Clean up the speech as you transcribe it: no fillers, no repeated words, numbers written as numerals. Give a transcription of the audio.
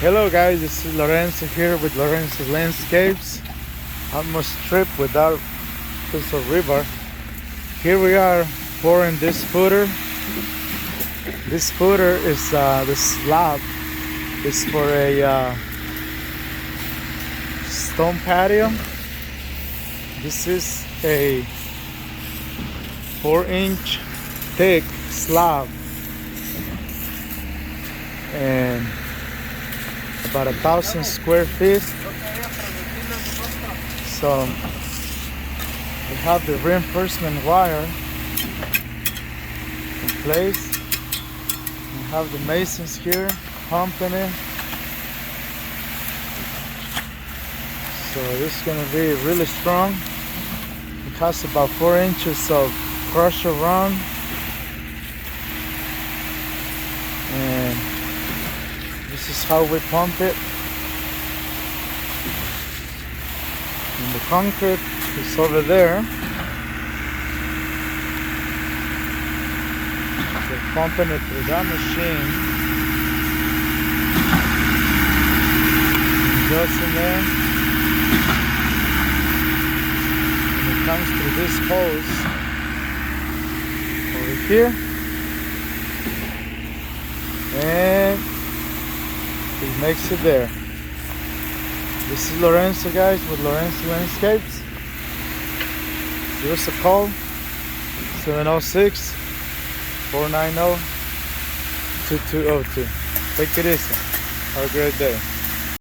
Hello guys, this is Lorenzo here with Lorenzo Landscapes. Almost trip without this river. Here we are pouring this footer. This footer is the slab. It's for a stone patio. This is a 4-inch thick slab and about 1,000 square feet. So we have the reinforcement wire in place. We have the masons here pumping it. So this is going to be really strong. It has about 4 inches of crusher run, and this is how we pump it. And the concrete is over there. We're pumping it through that machine. It goes in there. And it comes through this hose over here. And it makes it there. This is Lorenzo, guys, with Lorenzo Landscapes. Give us a call, 706-490-2202. Take it easy. Have a great day.